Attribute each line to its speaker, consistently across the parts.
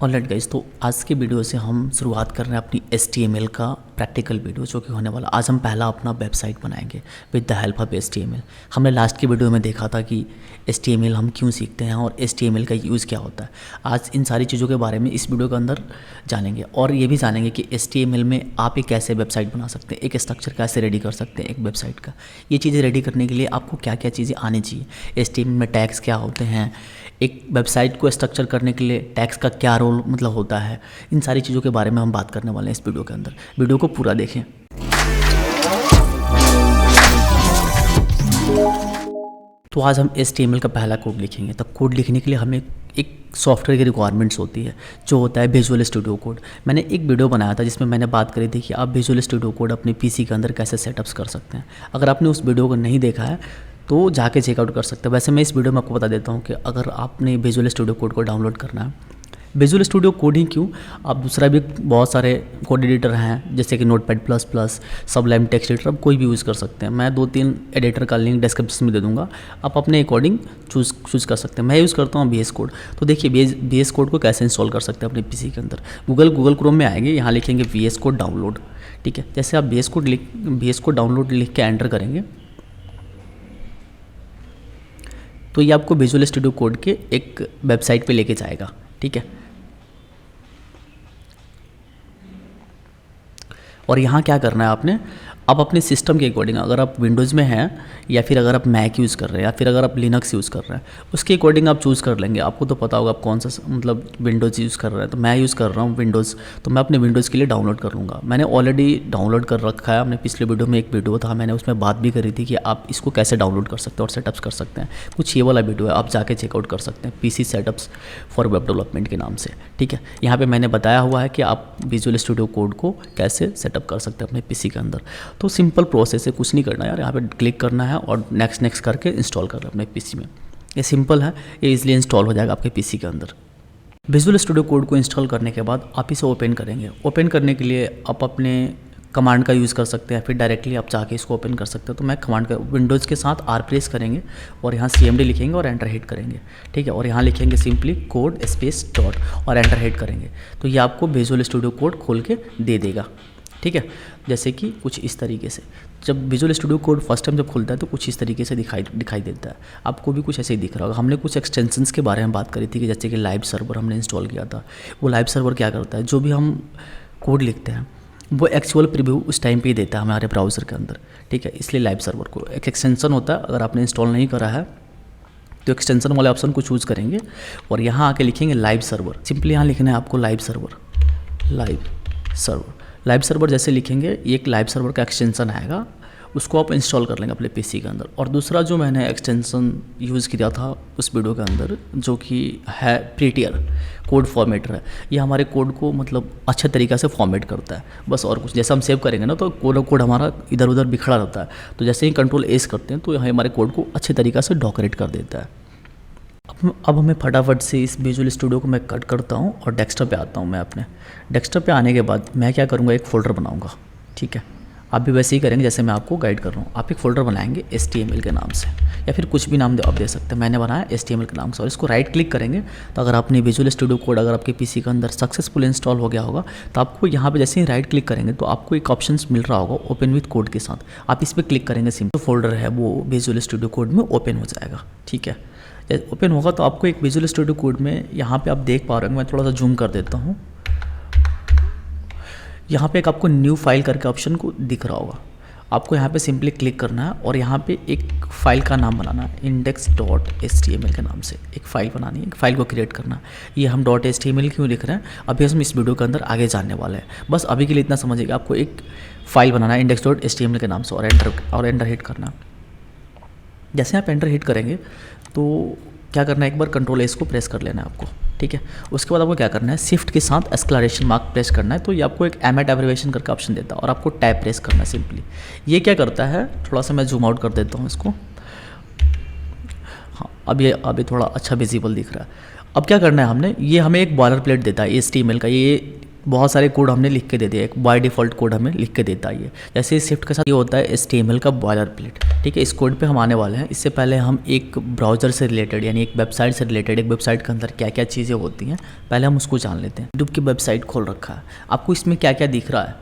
Speaker 1: Alright guys, तो आज के वीडियो से हम शुरुआत कर रहे हैं अपनी HTML का प्रैक्टिकल वीडियो जो कि होने वाला। आज हम पहला अपना वेबसाइट बनाएंगे with the help of HTML। हमने लास्ट की वीडियो में देखा था कि HTML हम क्यों सीखते हैं और HTML का यूज़ क्या होता है। आज इन सारी चीज़ों के बारे में इस वीडियो के अंदर जानेंगे और ये भी जानेंगे कि HTML में आप एक कैसे वेबसाइट बना सकते हैं, एक स्ट्रक्चर कैसे रेडी कर सकते हैं एक वेबसाइट का। ये चीज़ें रेडी करने के लिए आपको क्या क्या चीज़ें आनी चाहिए, HTML में टैग्स क्या होते हैं, एक वेबसाइट को स्ट्रक्चर करने के लिए टैग्स का क्या रोल मतलब होता है। इन सारी चीज़ों के बारे में हम बात करने वाले हैं इस वीडियो के अंदर। वीडियो को पूरा देखें। तो आज हम HTML का पहला कोड लिखेंगे। तब कोड लिखने के लिए हमें एक सॉफ्टवेयर की रिक्वायरमेंट्स होती है जो होता है विजुअल स्टूडियो कोड। मैंने एक वीडियो बनाया था जिसमें मैंने बात करी थी कि आप विजुअल स्टूडियो कोड अपने पीसी के अंदर कैसे सेटअप्स कर सकते हैं। अगर आपने उस वीडियो को नहीं देखा है तो जाके चेकआउट कर सकते हैं। वैसे मैं इस वीडियो में आपको बता देता हूँ कि अगर आपने विजुअल स्टूडियो कोड को डाउनलोड करना है, विजुअल स्टूडियो कोड ही क्यों, आप दूसरा भी बहुत सारे कोड एडिटर हैं जैसे कि नोटपैड++, सबलाइम टेक्स्ट एडिटर, आप कोई भी यूज़ कर सकते हैं। मैं 2-3 एडिटर का लिंक डिस्क्रिप्शन में दे दूंगा, आप अपने अकॉर्डिंग चूज़ कर सकते हैं। मैं यूज़ करता हूँ VS कोड। तो देखिए VS कोड को कैसे इंस्टॉल कर सकते हैं अपने पीसी के अंदर। गूगल क्रोम में आएंगे, यहाँ लिखेंगे VS कोड डाउनलोड। ठीक है, जैसे आप VS कोड डाउनलोड लिख के एंटर करेंगे तो ये आपको विजुअल स्टूडियो कोड के एक वेबसाइट पे लेके जाएगा। ठीक है, और यहाँ क्या करना है आपने, आप अपने सिस्टम के अकॉर्डिंग, अगर आप विंडोज़ में हैं या फिर अगर आप मैक यूज़ कर रहे हैं या फिर अगर आप लिनक्स यूज़ कर रहे हैं, उसके अकॉर्डिंग आप चूज़ कर लेंगे। आपको तो पता होगा आप कौन सा मतलब विंडोज़ यूज़ कर रहे हैं। तो मैं यूज़ कर रहा हूँ विंडोज़, तो मैं अपने विंडोज़ के लिए डाउनलोड कर लूँगा। मैंने ऑलरेडी डाउनलोड कर रखा है। हमने पिछले वीडियो में एक वीडियो था, मैंने उसमें बात भी करी थी कि आप इसको कैसे डाउनलोड कर सकते हैं और सेटअप्स कर सकते हैं। कुछ ये वाला वीडियो है, आप जाके चेकआउट कर सकते हैं, PC setups for web development के नाम से। ठीक है, यहाँ पर मैंने बताया हुआ है कि आप विजुअल स्टूडियो कोड को कैसे सेटअप कर सकते हैं अपने PC के अंदर। तो सिंपल प्रोसेस से कुछ नहीं करना यार, यहाँ पे क्लिक करना है और नेक्स्ट करके इंस्टॉल कर लो अपने पीसी में। ये सिंपल है, ये इजीली इंस्टॉल हो जाएगा आपके पीसी के अंदर। विजुअल स्टूडियो कोड को इंस्टॉल करने के बाद आप इसे ओपन करेंगे। ओपन करने के लिए आप अपने कमांड का यूज़ कर सकते हैं, फिर डायरेक्टली आप जाके इसको ओपन कर सकते हो। तो मैं कमांड का विंडोज़ के साथ R प्रेस करेंगे और यहाँ CMD लिखेंगे और एंटर हिट करेंगे। ठीक है, और यहाँ लिखेंगे सिंपली कोड स्पेस डॉट और एंटर हिट करेंगे तो ये आपको विजुअल स्टूडियो कोड खोल के दे देगा। ठीक है, जैसे कि कुछ इस तरीके से। जब visual studio code first time जब खुलता है तो कुछ इस तरीके से दिखाई देता है। आपको भी कुछ ऐसे ही दिख रहा होगा। हमने कुछ एक्सटेंशंस के बारे में बात करी थी कि जैसे कि लाइव सर्वर हमने इंस्टॉल किया था। वो लाइव सर्वर क्या करता है, जो भी हम कोड लिखते हैं वो एक्चुअल प्रीव्यू उस टाइम पे ही देता है हमारे ब्राउज़र के अंदर। ठीक है, इसलिए लाइव सर्वर को एक एक्सटेंशन होता है। अगर आपने इंस्टॉल नहीं करा है तो एक्सटेंशन वाले ऑप्शन को चूज़ करेंगे और यहाँ आके लिखेंगे लाइव सर्वर। सिंपली यहाँ लिखना है आपको लाइव सर्वर जैसे लिखेंगे, एक लाइव सर्वर का एक्सटेंशन आएगा, उसको आप इंस्टॉल कर लेंगे अपने पीसी के अंदर। और दूसरा जो मैंने एक्सटेंशन यूज़ किया था उस वीडियो के अंदर, जो कि है प्रीटियर कोड फॉर्मेटर है। ये हमारे कोड को मतलब अच्छे तरीक़े से फॉर्मेट करता है, बस और कुछ। जैसे हम सेव करेंगे ना तो कोड हमारा इधर उधर बिखरा रहता है, तो जैसे ही Ctrl+S करते हैं तो यहाँ हमारे कोड को अच्छे तरीक़े से डॉक्यूमेंट कर देता है। अब हमें फटाफट से इस विजुअल स्टूडियो को मैं कट करता हूँ और डेस्कटॉप पे आता हूँ। मैं अपने डेस्कटॉप पे आने के बाद मैं क्या करूँगा, एक फ़ोल्डर बनाऊँगा। ठीक है, आप भी वैसे ही करेंगे जैसे मैं आपको गाइड कर रहा हूँ। आप एक फ़ोल्डर बनाएंगे HTML के नाम से या फिर कुछ भी नाम आप दे सकते हैं। मैंने बनाया HTML के नाम से और इसको राइट क्लिक करेंगे तो अगर आपने विजुअल स्टूडियो कोड अगर आपके पीसी के अंदर सक्सेसफुल इंस्टॉल हो गया होगा तो आपको यहाँ पे जैसे ही राइट क्लिक करेंगे तो आपको एक ऑप्शन मिल रहा होगा ओपन विथ कोड के साथ। आप इस पर क्लिक करेंगे, सिंपल फोल्डर है वो विजुअल स्टूडियो कोड में ओपन हो जाएगा। ठीक है, जब ओपन होगा तो आपको एक विजुअल स्टूडियो कोड में यहाँ पे आप देख पा रहे होंगे, मैं थोड़ा सा जूम कर देता हूँ। यहाँ पे एक आपको न्यू फाइल करके ऑप्शन को दिख रहा होगा। आपको यहाँ पे सिंपली क्लिक करना है और यहाँ पे एक फ़ाइल का नाम बनाना है, index.html के नाम से एक फ़ाइल बनानी है, एक फ़ाइल को क्रिएट करना है। ये हम .html क्यों लिख रहे हैं अभी हम इस वीडियो के अंदर आगे जानने वाले हैं। बस अभी के लिए इतना समझिएगा, आपको एक फ़ाइल बनाना है index.html के नाम से और एंटर हिट करना। जैसे आप एंटर हिट करेंगे तो क्या करना है, एक बार Ctrl+S को प्रेस कर लेना है आपको। ठीक है, उसके बाद आपको क्या करना है, शिफ्ट के साथ एक्सक्लेमेशन मार्क प्रेस करना है तो ये आपको एक एमेट एब्रिविएशन करके ऑप्शन देता है और आपको टैब प्रेस करना है सिंपली। ये क्या करता है, थोड़ा सा मैं जूम आउट कर देता हूँ इसको। हाँ, अभी थोड़ा अच्छा विजिबल दिख रहा है। अब क्या करना है हमने, ये हमें एक बॉयलर प्लेट देता है HTML का। ये बहुत सारे कोड हमने लिख के दे दिया, एक बाय डिफ़ॉल्ट कोड हमें लिख के देता है ये। जैसे शिफ्ट के साथ ये होता है HTML का बॉयलर प्लेट। ठीक है, इस कोड पे हम आने वाले हैं। इससे पहले हम एक ब्राउज़र से रिलेटेड यानी एक वेबसाइट से रिलेटेड, एक वेबसाइट के अंदर क्या क्या चीज़ें होती हैं पहले हम उसको जान लेते हैं। यूट्यूब की वेबसाइट खोल रखा है, आपको इसमें क्या क्या दिख रहा है।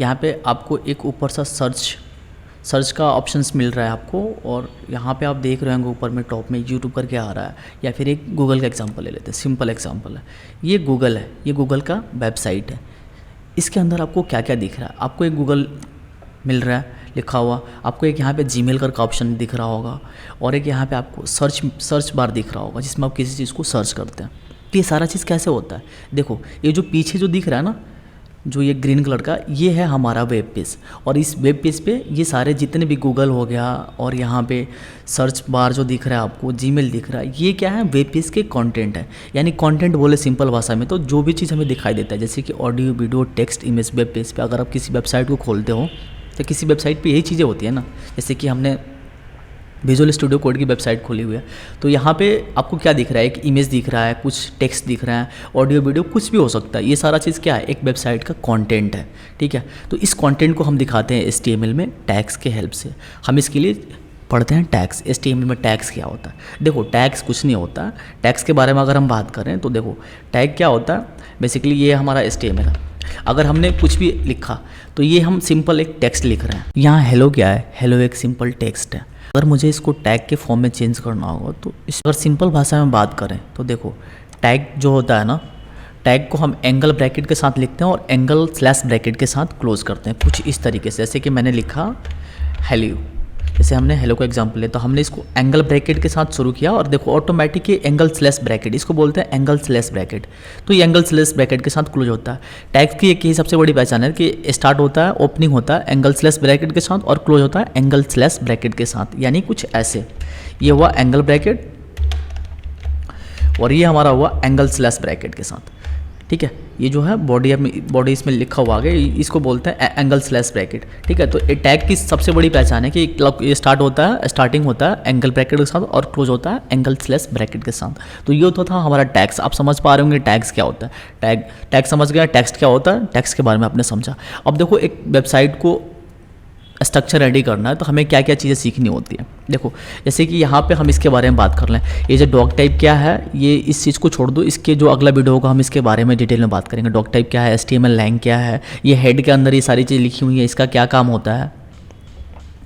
Speaker 1: यहाँ पे आपको एक ऊपर सा सर्च का ऑप्शंस मिल रहा है आपको, और यहाँ पे आप देख रहे होंगे ऊपर में टॉप में यूट्यूब करके आ रहा है। या फिर एक गूगल का एग्जांपल ले लेते हैं, सिंपल एग्जांपल है, ये गूगल है, ये गूगल का वेबसाइट है। इसके अंदर आपको क्या क्या दिख रहा है, आपको एक गूगल मिल रहा है लिखा हुआ, आपको एक यहाँ पे जीमेल का ऑप्शन दिख रहा होगा, और एक यहाँ पे आपको सर्च बार दिख रहा होगा जिसमें आप किसी चीज़ को सर्च करते हैं। तो ये सारा चीज़ कैसे होता है, देखो ये जो पीछे जो दिख रहा है ना, जो ये ग्रीन कलर का, ये है हमारा वेब पेज। और इस वेब पेज पे ये सारे जितने भी गूगल हो गया और यहाँ पे सर्च बार जो दिख रहा है आपको, जीमेल दिख रहा है, ये क्या है, वेब पेज के कंटेंट है। यानी कंटेंट बोले सिंपल भाषा में तो जो भी चीज़ हमें दिखाई देता है, जैसे कि audio, video, text, image, web page पे अगर आप किसी वेबसाइट को खोलते हो तो किसी वेबसाइट पे यही चीज़ें होती है ना। जैसे कि हमने विजुअल स्टूडियो कोड की वेबसाइट खोली हुई है, तो यहाँ पे आपको क्या दिख रहा है, एक इमेज दिख रहा है, कुछ टेक्स्ट दिख रहा है, ऑडियो, वीडियो, कुछ भी हो सकता है। ये सारा चीज़ क्या है, एक वेबसाइट का कंटेंट है, ठीक है। तो इस कंटेंट को हम दिखाते हैं HTML में टैग्स के हेल्प से। हम इसके लिए पढ़ते हैं टैग्स। HTML में टैग्स क्या होता है, देखो टैग्स कुछ नहीं होता। टैग्स के बारे में अगर हम बात करें तो देखो टैग क्या होता है, बेसिकली ये हमारा HTML है। अगर हमने कुछ भी लिखा तो ये हम सिंपल एक टेक्स्ट लिख रहे हैं। यहाँ हेलो क्या है, हेलो एक सिंपल टेक्स्ट है। अगर मुझे इसको टैग के फॉर्म में चेंज करना होगा तो अगर सिंपल भाषा में बात करें तो देखो टैग जो होता है ना, टैग को हम एंगल ब्रैकेट के साथ लिखते हैं और एंगल स्लैश ब्रैकेट के साथ क्लोज करते हैं, कुछ इस तरीके से। जैसे कि मैंने लिखा हेलो, जैसे हमने हेलो का एग्जांपल लिया तो हमने इसको एंगल ब्रैकेट के साथ शुरू किया और देखो ऑटोमेटिक ये एंगल स्लैश ब्रैकेट, इसको बोलते हैं एंगल स्लैश ब्रैकेट। तो ये एंगल स्लैश ब्रैकेट के साथ क्लोज होता है। टैग की एक ही सबसे बड़ी पहचान है कि स्टार्ट होता है, ओपनिंग होता है एंगल स्लैश ब्रैकेट के साथ और क्लोज होता है एंगल स्लैश ब्रैकेट के साथ, यानी कुछ ऐसे। ये हुआ एंगल ब्रैकेट और ये हमारा हुआ एंगल स्लैश ब्रैकेट के साथ, ठीक है। ये जो है बॉडी इसमें लिखा हुआ है, इसको बोलते हैं एंगल स्लैश ब्रैकेट, ठीक है। तो टैग की सबसे बड़ी पहचान है कि ये स्टार्टिंग होता है एंगल ब्रैकेट के साथ और क्लोज होता है एंगल स्लैश ब्रैकेट के साथ। तो ये होता था हमारा टैग्स। आप समझ पा रहे होंगे टैग्स क्या होता है, टैग समझ गया, टेक्स्ट क्या होता है, टेक्स्ट के बारे में आपने समझा। अब देखो एक वेबसाइट को स्ट्रक्चर रेडी करना है तो हमें क्या क्या चीज़ें सीखनी होती है। देखो जैसे कि यहाँ पे हम इसके बारे में बात कर लें, ये जो डॉक टाइप क्या है, ये इस चीज़ को छोड़ दो, इसके जो अगला वीडियो होगा हम इसके बारे में डिटेल में बात करेंगे। डॉक टाइप क्या है, HTML लैंग क्या है, ये हेड के अंदर ये सारी चीज़ लिखी हुई है, इसका क्या काम होता है।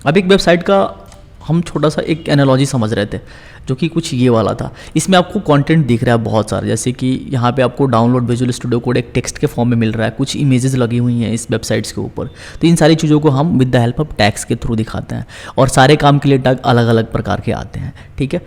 Speaker 1: अब एक वेबसाइट का हम छोटा सा एक एनालॉजी समझ रहे थे जो कि कुछ ये वाला था। इसमें आपको कंटेंट दिख रहा है बहुत सारा, जैसे कि यहाँ पे आपको डाउनलोड विजुअल स्टूडियो कोड एक टेक्स्ट के फॉर्म में मिल रहा है, कुछ इमेजेस लगी हुई हैं इस वेबसाइट्स के ऊपर। तो इन सारी चीज़ों को हम with the help of tags के थ्रू दिखाते हैं और सारे काम के लिए टैग अलग अलग प्रकार के आते हैं, ठीक है।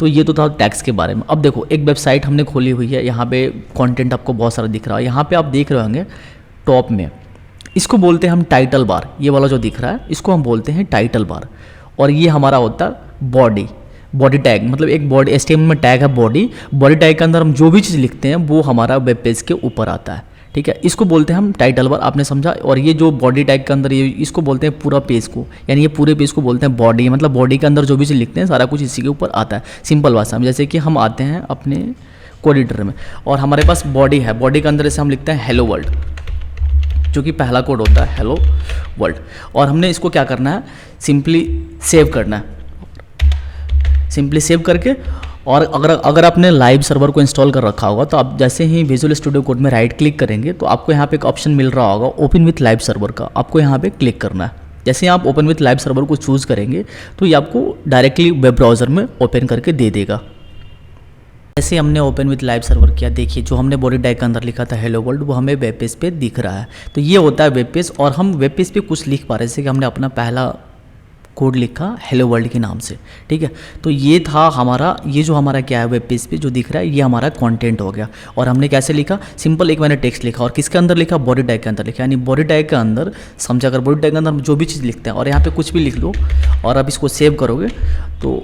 Speaker 1: तो ये तो था टैग्स के बारे में। अब देखो एक वेबसाइट हमने खोली हुई है, यहाँ पे कंटेंट आपको बहुत सारा दिख रहा है। यहाँ पे आप देख रहे होंगे टॉप में, इसको बोलते हैं हम टाइटल बार। ये वाला जो दिख रहा है इसको हम बोलते हैं टाइटल बार। और ये हमारा होता है बॉडी टैग, मतलब एक बॉडी HTML में टैग है बॉडी टैग के अंदर हम जो भी चीज़ लिखते हैं वो हमारा वेब पेज के ऊपर आता है, ठीक है। इसको बोलते हैं हम टाइटल बार, आपने समझा। और ये जो बॉडी टैग के अंदर ये इसको बोलते हैं पूरा पेज को, यानी ये पूरे पेज को बोलते हैं बॉडी, मतलब बॉडी के अंदर जो भी चीज़ लिखते हैं सारा कुछ इसी के ऊपर आता है सिंपल भाषा में। जैसे कि हम आते हैं अपने कोड एडिटर में और हमारे पास बॉडी है, बॉडी के अंदर जैसे हम लिखते हैं हेलो वर्ल्ड, जो कि पहला कोड होता है हेलो वर्ल्ड। और हमने इसको क्या करना है, सिंपली सेव करना है, सिंपली सेव करके। और अगर आपने लाइव सर्वर को इंस्टॉल कर रखा होगा तो आप जैसे ही विजुअल स्टूडियो कोड में राइट क्लिक करेंगे तो आपको यहाँ पे एक ऑप्शन मिल रहा होगा ओपन विथ लाइव सर्वर का, आपको यहाँ पे क्लिक करना है। जैसे ही आप ओपन विथ लाइव सर्वर को चूज़ करेंगे तो ये आपको डायरेक्टली वेब ब्राउज़र में ओपन करके दे देगा। जैसे हमने ओपन विथ लाइव सर्वर किया, देखिए जो हमने बॉडी टैग के अंदर लिखा था हेलो वर्ल्ड वो हमें वेब पेज पे दिख रहा है। तो ये होता है वेब पेज। और हम वेब पेज पे कुछ लिख पा रहे हैं, जैसे कि हमने अपना पहला कोड लिखा हेलो वर्ल्ड के नाम से, ठीक है। तो ये था हमारा, ये जो हमारा क्या है वेब पेज पे जो दिख रहा है ये हमारा कंटेंट हो गया। और हमने कैसे लिखा, सिंपल एक मैंने टेक्स्ट लिखा और किसके अंदर लिखा, बॉडी टैग के अंदर लिखा। यानी बॉडी टैग के अंदर समझा कर बॉडी टैग के अंदर जो भी चीज़ लिखते हैं और यहाँ पे कुछ भी लिख लो और अब इसको सेव करोगे तो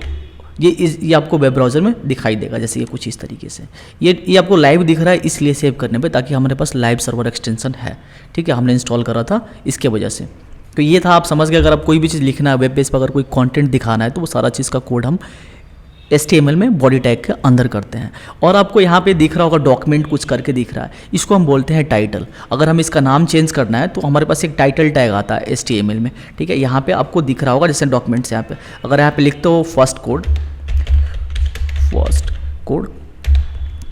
Speaker 1: ये आपको वेब ब्राउज़र में दिखाई देगा। जैसे ये कुछ इस तरीके से ये आपको लाइव दिख रहा है इसलिए सेव करने पे, ताकि हमारे पास लाइव सर्वर एक्सटेंशन है, ठीक है, हमने इंस्टॉल करा था इसके वजह से। तो ये था, आप समझ गए। अगर आप कोई भी चीज़ लिखना है वेब पेज पर, अगर कोई कंटेंट दिखाना है तो वो सारा चीज़ का कोड हम HTML में बॉडी टैग के अंदर करते हैं। और आपको यहाँ पे दिख रहा होगा डॉक्यूमेंट कुछ करके दिख रहा है, इसको हम बोलते हैं टाइटल। अगर हम इसका नाम चेंज करना है तो हमारे पास एक टाइटल टैग आता है HTML में, ठीक है। यहाँ पे आपको दिख रहा होगा जैसे डॉक्यूमेंट्स यहाँ पे, अगर यहाँ पे लिखते हो फर्स्ट कोड,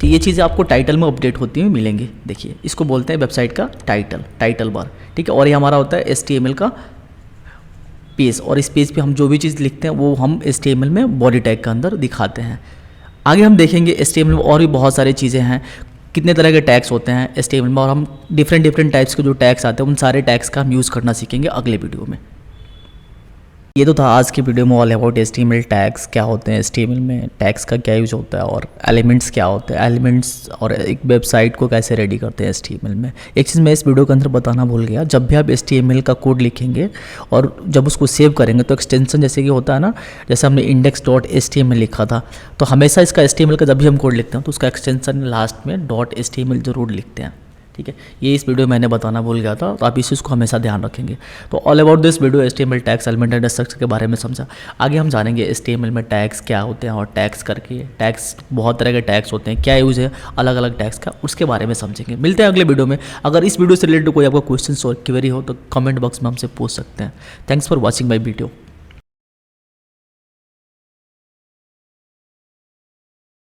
Speaker 1: तो ये चीज़ें आपको टाइटल में अपडेट होती हुई मिलेंगी। देखिए इसको बोलते हैं वेबसाइट का टाइटल बार, ठीक है। और ये हमारा होता है HTML का पेज, और इस पेज पे हम जो भी चीज़ लिखते हैं वो हम HTML में बॉडी टैग के अंदर दिखाते हैं। आगे हम देखेंगे HTML में और भी बहुत सारी चीज़ें हैं, कितने तरह के टैग्स होते हैं HTML में, और हम डिफरेंट टाइप्स के जो टैग्स आते हैं उन सारे टैग्स का हम यूज़ करना सीखेंगे अगले वीडियो में। ये तो था आज की वीडियो में ऑल अबाउट HTML टैग्स क्या होते हैं, HTML में टैग्स का क्या यूज होता है, और एलिमेंट्स क्या होते हैं, एलिमेंट्स और एक वेबसाइट को कैसे रेडी करते हैं HTML में। एक चीज़ मैं इस वीडियो के अंदर बताना भूल गया, जब भी आप HTML का कोड लिखेंगे और जब उसको सेव करेंगे तो एक्सटेंशन जैसे कि होता है ना, जैसे हमने index.html लिखा था, तो हमेशा इसका HTML का जब भी हम कोड लिखते हैं तो उसका एक्सटेंशन लास्ट में .html जरूर लिखते हैं, ठीक है। ये इस वीडियो में मैंने बताना भूल गया था, तो आप इस चीज़ को हमेशा ध्यान रखेंगे। तो all about this video HTML tags, element and structure के बारे में समझा। आगे हम जानेंगे HTML में टैग्स क्या होते हैं, और टैग्स करके टैग्स बहुत तरह के टैग्स होते हैं, क्या यूज़ है अलग अलग टैग्स का, उसके बारे में समझेंगे। मिलते हैं अगले वीडियो में। अगर इस वीडियो से रिलेटेड कोई आपका क्वेश्चन और क्वेरी हो तो कमेंट बॉक्स में हमसे पूछ सकते हैं। Thanks for watching my video.